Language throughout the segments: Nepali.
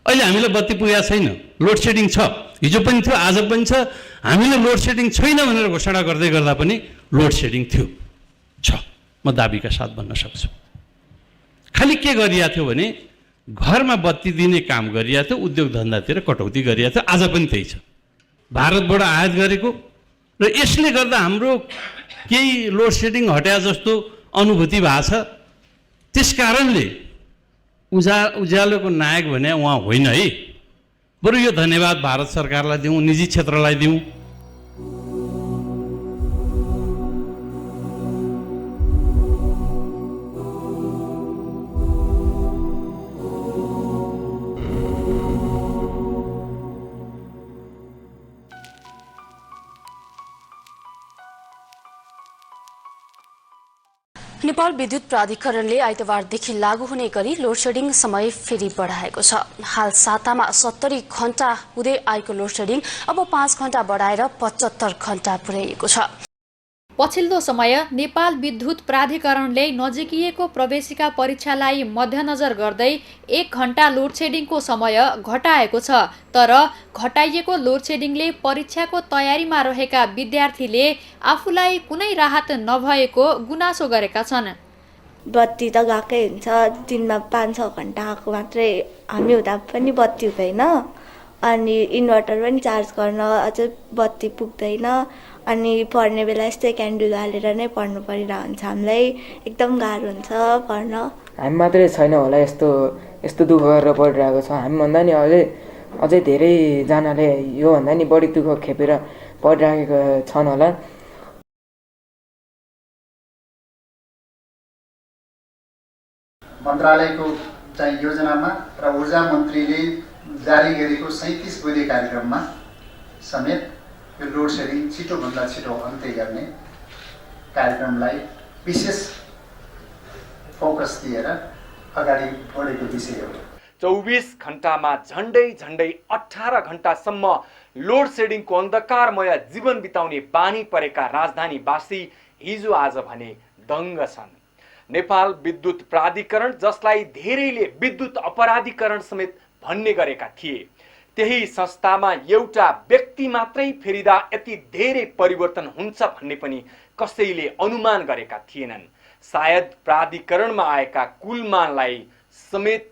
अहिले हामीलाई बत्ती पुगेको छैन, लोड सेडिङ छ, हिजो पनि थियो आज पनि छ। हामीले लोड सेडिङ छैन भनेर घोषणा गर्दै गर्दा पनि लोड सेडिङ थियो, छ, म दाबीका साथ भन्न सक्छु। खालि के गरिएको थियो भने घरमा बत्ती दिने काम गरिएको थियो, उद्योग धन्दातिर कटौती गरिएको थियो, आज पनि त्यही छ, भारतबाट आयात गरेको। र यसले गर्दा हाम्रो केही लोड सेडिङ हट्या जस्तो अनुभूति भएको छ। त्यस कारणले उज्यालोको नायक भने उहाँ होइन है, बरु यो धन्यवाद भारत सरकारलाई दिउँ, निजी क्षेत्रलाई दिउँ। नेपाल विद्युत प्राधिकरणले आइतबारदेखि लागू हुने गरी लोड सेडिङ समय फेरि बढाएको छ। हाल सातामा 70 घण्टा हुँदै आएको लोड सेडिङ अब 5 घण्टा बढाएर 75 घण्टा पुर्याइएको छ। पछिल्लो समय नेपाल विद्युत प्राधिकरणले नजिकिएको प्रवेशिका परीक्षालाई मध्यनजर गर्दै 1 घण्टा लोड सेडिङको समय घटाएको छ। तर घटाइएको लोड सेडिङले परीक्षाको तयारीमा रहेका विद्यार्थीले आफूलाई कुनै राहत नभएको गुनासो गरेका छन्। बत्ती त गएकै हुन्छ, दिनमा 5-6 घण्टा आएको मात्रै, हामी हुँदा पनि बत्ती हुँदैन, अनि इन्भर्टर पनि चार्ज गर्न अझै बत्ती पुग्दैन, अनि पढ्ने बेला यस्तै क्यान्डल हालेर नै पढ्नु परिरहेको हुन्छ। हामीलाई एकदम गाह्रो हुन्छ पढ्न। हामी मात्रै छैन होला यस्तो दुःख गरेर पढिरहेको छ, हामीभन्दा नि अझै धेरैजनाले योभन्दा नि बढी दुःख खेपेर पढिरहेका छन् होला। मन्त्रालयको चाहिँ योजनामा र ऊर्जा मन्त्रीले जारी गरेको 37 बुँदे कार्यक्रममा समेत यो लोड सेडिङ छिटोभन्दा छिटो अन्त्य गर्ने कार्यक्रमलाई विशेष फोकस दिएर अगाडि बढेको विषय हो। 24 घण्टामा झन्डै 18 घण्टासम्म लोड सेडिङको अन्धकारमय जीवन बिताउने बानी परेका राजधानीवासी हिजो आज भने दङ्ग छन्। नेपाल विद्युत प्राधिकरण, जसलाई धेरैले विद्युत अपराधीकरण समेत भन्ने गरेका थिए, त्यही संस्थामा एउटा व्यक्ति मात्रै फेरिदा यति धेरै परिवर्तन हुन्छ भन्ने पनि कसैले अनुमान गरेका थिएनन्। सायद प्राधिकरणमा आएका कुलमानलाई समेत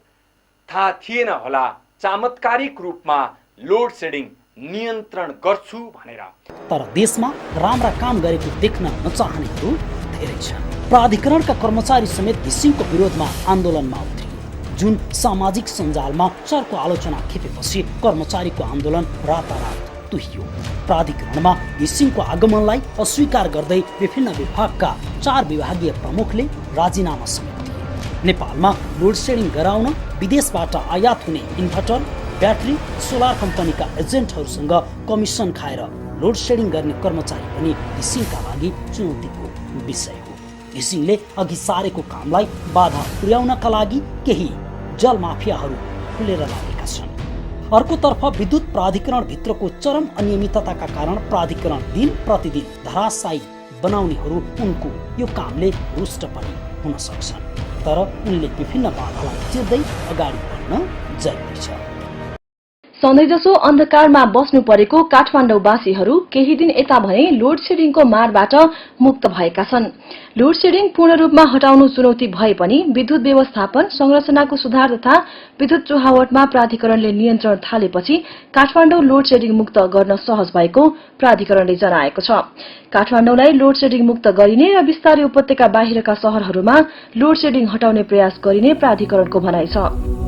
थाहा थिएन होला चमत्कारिक रूपमा लोड सेडिङ नियन्त्रण गर्छु भनेर। तर देशमा राम्रा काम गरेको देख्न नचाहनेहरू धेरै छन्। प्राधिकरणका कर्मचारी समेत घिसिङको विरोधमा आन्दोलनमा उत्रिए, जुन सामाजिक सञ्जालमा चर्को आलोचना खेपेपछि कर्मचारीको आन्दोलन रातारात तुहियो। प्राधिकरणमा घिसिङको आगमनलाई अस्वीकार गर्दै विभिन्न विभागका 4 विभागीय प्रमुखले राजीनामा समेत दिए। नेपालमा लोड सेडिङ गराउन विदेशबाट आयात हुने इन्भर्टर, ब्याट्री, सोलर कम्पनीका एजेन्टहरूसँग कमिसन खाएर लोड सेडिङ गर्ने कर्मचारी पनि घिसिङका लागि चुनौतीको विषय हो। घिसिङले अघि सारेको कामलाई बाधा पुर्याउनका लागि केही जल माफियाहरू खुलेर लागेका छन्। अर्कोतर्फ विद्युत प्राधिकरण भित्रको चरम अनियमितताका कारण प्राधिकरण दिन प्रतिदिन धराशायी बनाउनेहरू उनको यो कामले रुष्ट पनि हुन सक्छन्। तर उनले विभिन्न बाधालाई चिर्दै अगाडि बढ्न जरुरी छ। सधैँजसो अन्धकारमा बस्नु परेको काठमाडौँवासीहरू केही दिन यता भने लोड सेडिङको मारबाट मुक्त भएका छन्। लोड सेडिङ पूर्ण रूपमा हटाउनु चुनौती भए पनि विद्युत व्यवस्थापन, संरचनाको सुधार तथा विद्युत चुहावटमा प्राधिकरणले नियन्त्रण थालेपछि काठमाडौँ लोड सेडिङ मुक्त गर्न सहज भएको प्राधिकरणले जनाएको छ। काठमाडौँलाई लोड सेडिङ मुक्त गरिने र बिस्तारै उपत्यका बाहिरका शहरहरूमा लोड सेडिङ हटाउने प्रयास गरिने प्राधिकरणको भनाइ छ।